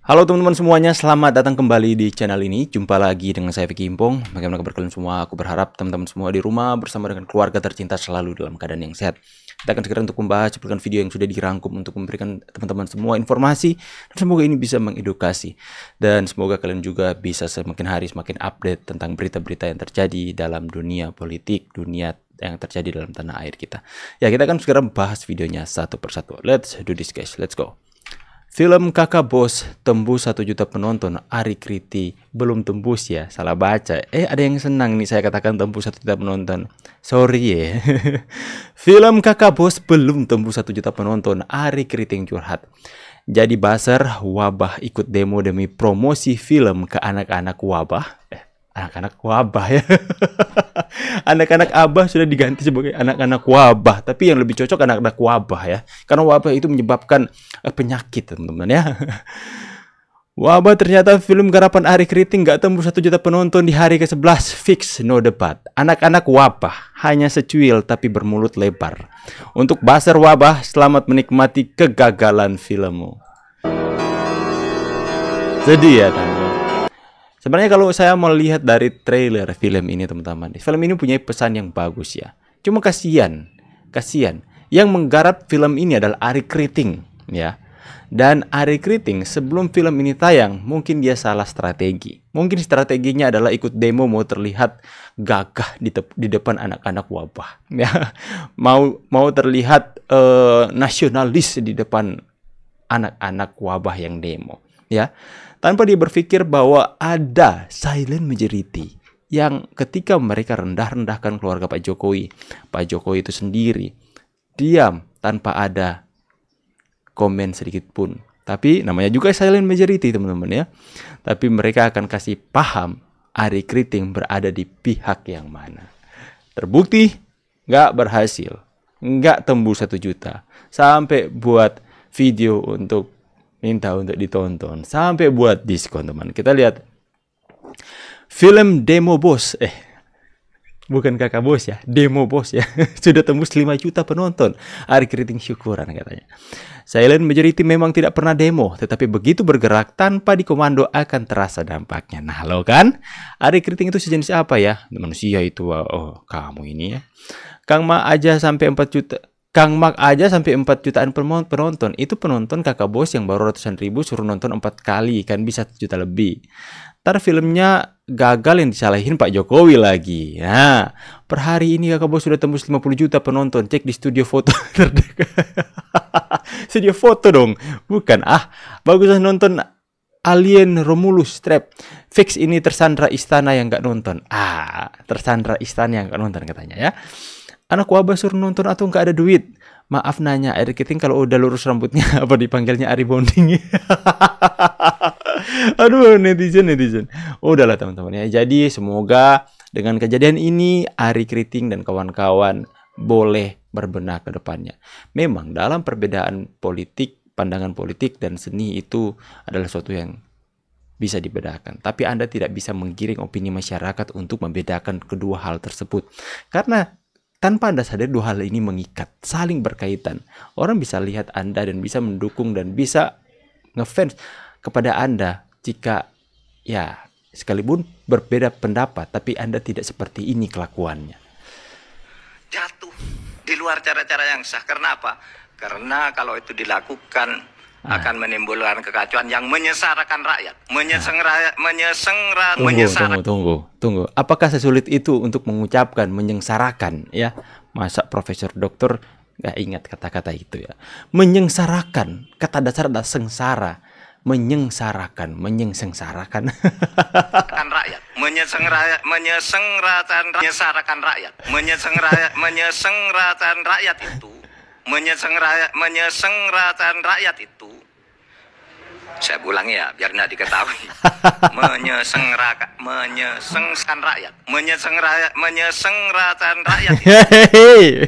Halo teman-teman semuanya, selamat datang kembali di channel ini. Jumpa lagi dengan saya Vicky Impong. Bagaimana kabar kalian semua? Aku berharap teman-teman semua di rumah bersama dengan keluarga tercinta selalu dalam keadaan yang sehat. Kita akan segera untuk membahas cuplikan video yang sudah dirangkum untuk memberikan teman-teman semua informasi, dan semoga ini bisa mengedukasi. Dan semoga kalian juga bisa semakin hari semakin update tentang berita-berita yang terjadi dalam dunia politik, dunia yang terjadi dalam tanah air kita. Ya, kita akan segera membahas videonya satu persatu. Let's do this guys, let's go. Film Kakak Bos tembus 1 juta penonton. Ari Kriti belum tembus ya, salah baca. Ada yang senang nih saya katakan tembus 1 juta penonton. Sorry ya. Film Kakak Bos belum tembus 1 juta penonton. Ari Kriti yang curhat. Jadi buzzer wabah ikut demo demi promosi film ke anak-anak wabah. Anak-anak wabah ya. Anak-anak abah sudah diganti sebagai anak-anak wabah. Tapi yang lebih cocok anak-anak wabah ya. Karena wabah itu menyebabkan penyakit teman-teman ya. Wabah ternyata film garapan Ari Kriting nggak tembus 1 juta penonton di hari ke-11. Fix no debat. Anak-anak wabah hanya secuil tapi bermulut lebar. Untuk buzzer wabah, selamat menikmati kegagalan filmmu. Sedih ya teman-teman. Sebenarnya kalau saya mau lihat dari trailer film ini teman-teman, film ini punya pesan yang bagus ya. Cuma kasihan yang menggarap film ini adalah Ari Kriting ya. Dan Ari Kriting sebelum film ini tayang mungkin dia salah strategi. Mungkin strateginya adalah ikut demo mau terlihat gagah di depan anak-anak wabah ya. Mau terlihat nasionalis di depan anak-anak wabah yang demo ya. Tanpa dia berpikir bahwa ada silent majority yang ketika mereka rendah-rendahkan keluarga Pak Jokowi itu sendiri diam tanpa ada komen sedikit pun. Tapi namanya juga silent majority teman-teman ya. Tapi mereka akan kasih paham Ari Kriting berada di pihak yang mana. Terbukti nggak berhasil, nggak tembus 1 juta. Sampai buat video untuk minta untuk ditonton, sampai buat diskon teman. Kita lihat film Demo Bos, bukan Kakak Bos ya, Demo Bos ya. Sudah tembus 5 juta penonton. Ari Kriting syukuran katanya. Silent majority memang tidak pernah demo, tetapi begitu bergerak tanpa dikomando akan terasa dampaknya. Nah lo kan, Ari Kriting itu sejenis apa ya? Manusia itu, oh kamu ini ya. Kang Mak aja sampai 4 jutaan penonton. Itu penonton Kakak Bos yang baru ratusan ribu suruh nonton 4 kali. Kan bisa 1 juta lebih. Ntar filmnya gagal yang disalahin Pak Jokowi lagi. Nah, per hari ini Kakak Bos sudah tembus 50 juta penonton. Cek di studio foto terdekat. Studio foto dong. Bukan. Bagusan nonton Alien Romulus Trap. Fix ini tersandra istana yang gak nonton. Tersandra istana yang gak nonton katanya ya. Anak wabah suruh nonton atau nggak ada duit? Maaf nanya, Ari Kriting kalau udah lurus rambutnya apa dipanggilnya Ari Bonding? Aduh, netizen. Udahlah teman-teman ya. Jadi semoga dengan kejadian ini Ari Kriting dan kawan-kawan boleh berbenah ke depannya. Memang dalam perbedaan politik, pandangan politik dan seni itu adalah sesuatu yang bisa dibedakan. Tapi Anda tidak bisa menggiring opini masyarakat untuk membedakan kedua hal tersebut. Karena tanpa Anda sadar dua hal ini mengikat, saling berkaitan. Orang bisa lihat Anda dan bisa mendukung dan bisa ngefans kepada Anda jika ya sekalipun berbeda pendapat, tapi Anda tidak seperti ini kelakuannya. Jatuh di luar cara-cara yang sah. Karena apa? Karena kalau itu dilakukan akan menimbulkan kekacauan yang menyesarakan rakyat. Tunggu. Apakah sesulit itu untuk mengucapkan menyengsarakan ya? Masa Profesor Doktor nggak ingat kata-kata itu ya? Menyengsarakan, kata dasar adalah sengsara. Menyengsarakan rakyat. Menyesarakan rakyat itu. Menyesengarakan rakyat itu, saya ulangi ya biar tidak diketahui. Menyesengarakan rakyat itu.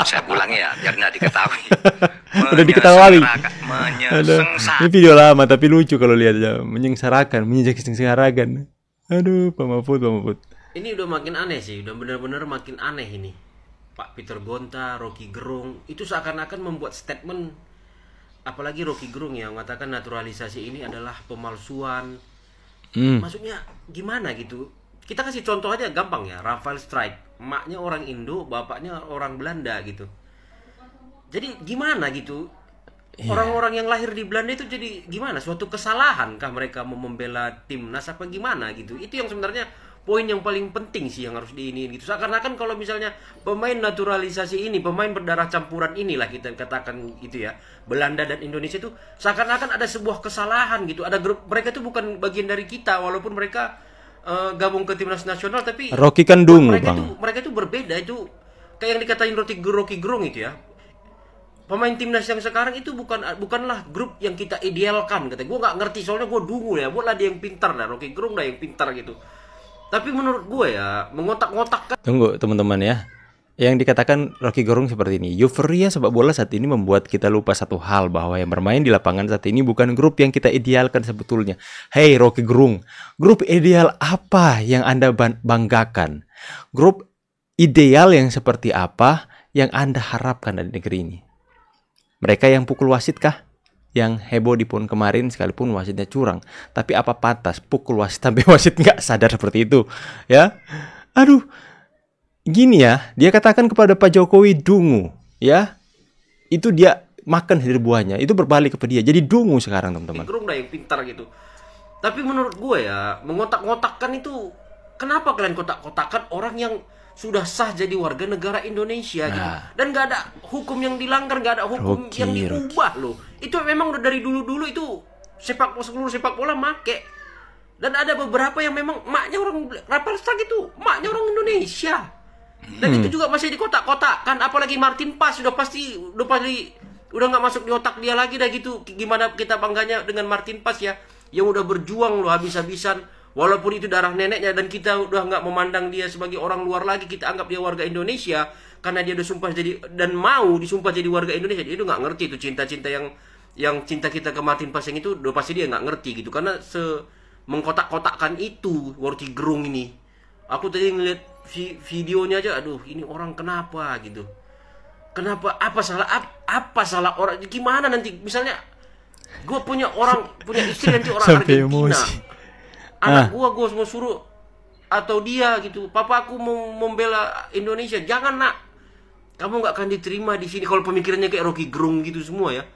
Saya ulangi ya biar tidak diketahui. Udah diketahui. Ini video lama tapi lucu kalau lihat ya. Menyengsarakan. Aduh, Pak Mahfud. Ini udah makin aneh sih, udah benar-benar makin aneh ini. Pak Peter Gonta, Rocky Gerung itu seakan-akan membuat statement apalagi Rocky Gerung yang mengatakan naturalisasi ini adalah pemalsuan. Maksudnya gimana gitu? Kita kasih contoh aja gampang ya, Rafael Strike, emaknya orang Indo, bapaknya orang Belanda gitu. Jadi gimana gitu? Orang-orang yang lahir di Belanda itu jadi gimana? Suatu kesalahan kah mereka mau membela timnas apa gimana gitu? Itu yang sebenarnya poin yang paling penting sih yang harus diiniin gitu. Seakan-akan kalau misalnya pemain naturalisasi ini, pemain berdarah campuran inilah kita katakan gitu ya, Belanda dan Indonesia itu seakan-akan ada sebuah kesalahan gitu. Ada grup, mereka itu bukan bagian dari kita walaupun mereka gabung ke timnas nasional, tapi Rocky kan dungu, mereka Bang. mereka itu berbeda, itu kayak yang dikatain Rocky Gerung itu ya. Pemain timnas yang sekarang itu bukanlah grup yang kita idealkan, kata gue nggak ngerti soalnya gue dungu ya, buatlah dia yang pintar dah, Rocky Gerung dah yang pintar gitu. Tapi menurut gue ya mengotak-ngotakkan. Tunggu teman-teman ya. Yang dikatakan Rocky Gerung seperti ini. Euforia sepak bola saat ini membuat kita lupa satu hal, bahwa yang bermain di lapangan saat ini bukan grup yang kita idealkan sebetulnya. Hey Rocky Gerung, grup ideal apa yang Anda banggakan? Grup ideal yang seperti apa yang Anda harapkan dari negeri ini? Mereka yang pukul wasit kah? Yang heboh di PON kemarin sekalipun wasitnya curang, tapi apa pantas pukul wasit sampai wasit nggak sadar seperti itu ya? Aduh, gini ya, dia katakan kepada Pak Jokowi dungu ya, itu dia makan hasil buahnya, itu berbalik kepada dia jadi dungu sekarang teman-teman. Gerung dah yang pintar gitu. Tapi menurut gue ya mengotak-ngotakkan itu, kenapa kalian kotak-kotakan orang yang sudah sah jadi warga negara Indonesia gitu, dan nggak ada hukum yang dilanggar, nggak ada hukum yang diubah loh. Itu memang udah dari dulu itu seluruh sepak bola make. Dan ada beberapa yang memang maknya orang Rafael Strike itu maknya orang Indonesia. Dan itu juga masih dikotak-kotakkan, apalagi Martin Paes udah pasti udah nggak masuk di otak dia lagi dah gitu. Gimana kita bangganya dengan Martin Paes ya, yang udah berjuang loh habis-habisan. Walaupun itu darah neneknya, dan kita udah nggak memandang dia sebagai orang luar lagi, kita anggap dia warga Indonesia karena dia udah sumpah jadi dan mau disumpah jadi warga Indonesia. Dia itu nggak ngerti itu cinta-cinta yang cinta kita ke Martin Paes itu udah pasti dia nggak ngerti gitu, karena mengkotak-kotakkan itu Rocky Gerung ini. Aku tadi ngeliat videonya aja, aduh ini orang kenapa gitu? Kenapa? Apa salah orang? Gimana nanti misalnya gue punya istri nanti orang sampai Argentina. emosi. Anak gue mau suruh atau dia gitu, papa aku mau membela Indonesia, jangan nak, kamu nggak akan diterima di sini. Kalau pemikirannya kayak Rocky Gerung gitu semua ya.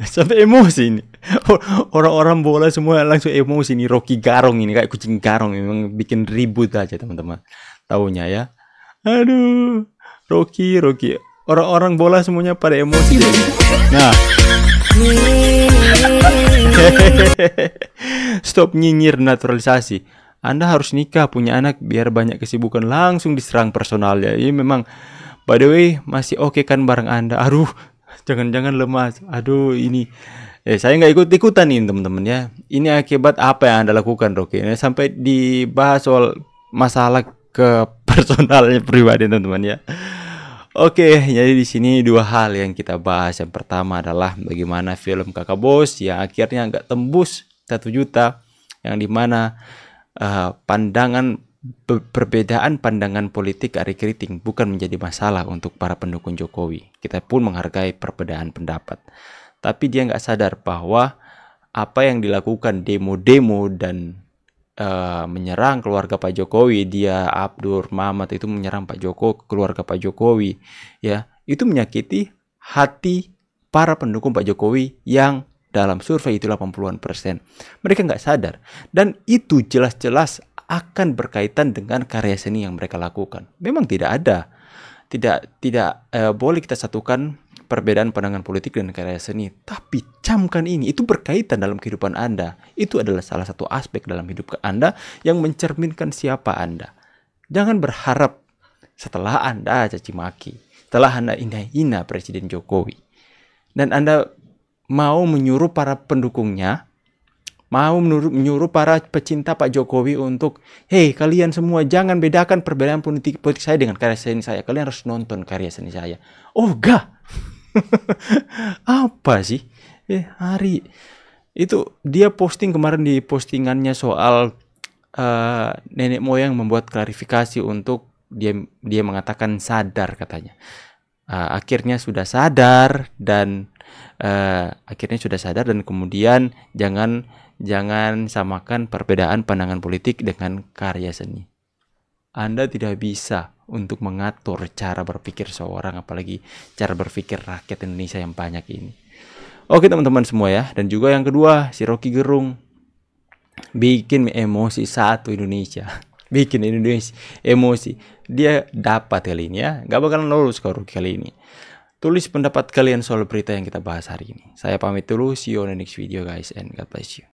Sampai emosi ini. Orang-orang bola semua langsung emosi nih. Rocky Garong ini kayak kucing garong, memang bikin ribut aja teman-teman. Taunya ya. Aduh, Rocky. Orang-orang bola semuanya pada emosi. Nah. Stop nyinyir naturalisasi. Anda harus nikah, punya anak, biar banyak kesibukan, langsung diserang personalnya. Ini memang, by the way, masih oke kan bareng Anda? Aduh, jangan-jangan lemas. Aduh, ini saya nggak ikut-ikutan nih teman-teman ya. Ini akibat apa yang Anda lakukan, Rocky? Sampai dibahas soal masalah ke personalnya pribadi teman-teman ya. Oke, jadi di sini dua hal yang kita bahas. Yang pertama adalah bagaimana film Kakak Bos yang akhirnya nggak tembus 1 juta, yang dimana perbedaan pandangan politik Ari Keriting bukan menjadi masalah untuk para pendukung Jokowi. Kita pun menghargai perbedaan pendapat, tapi dia nggak sadar bahwa apa yang dilakukan demo-demo dan menyerang keluarga Pak Jokowi, dia Abdur Mamat itu menyerang Pak Jokowi, keluarga Pak Jokowi ya, itu menyakiti hati para pendukung Pak Jokowi yang dalam survei itu 80%. Mereka nggak sadar, dan itu jelas-jelas akan berkaitan dengan karya seni yang mereka lakukan. Memang tidak boleh kita satukan perbedaan pandangan politik dan karya seni, tapi camkan ini, itu berkaitan dalam kehidupan Anda. Itu adalah salah satu aspek dalam hidup Anda yang mencerminkan siapa Anda. Jangan berharap setelah Anda caci maki, setelah Anda hina Presiden Jokowi, dan Anda mau menyuruh para pendukungnya, mau menyuruh para pecinta Pak Jokowi untuk, hey kalian semua jangan bedakan perbedaan politik saya dengan karya seni saya. Kalian harus nonton karya seni saya. Oh enggak. Apa sih? Hari itu dia posting kemarin di postingannya soal nenek moyang membuat klarifikasi untuk dia mengatakan sadar katanya. Akhirnya sudah sadar dan akhirnya sudah sadar, dan kemudian jangan samakan perbedaan pandangan politik dengan karya seni. Anda tidak bisa untuk mengatur cara berpikir seorang, apalagi cara berpikir rakyat Indonesia yang banyak ini. Oke teman-teman semua ya. Dan juga yang kedua, si Rocky Gerung bikin emosi satu Indonesia. Bikin Indonesia emosi. Dia dapat kali ini ya. Gak bakalan lolos kalau Rocky kali ini. Tulis pendapat kalian soal berita yang kita bahas hari ini. Saya pamit dulu. See you on the next video guys, and God bless you.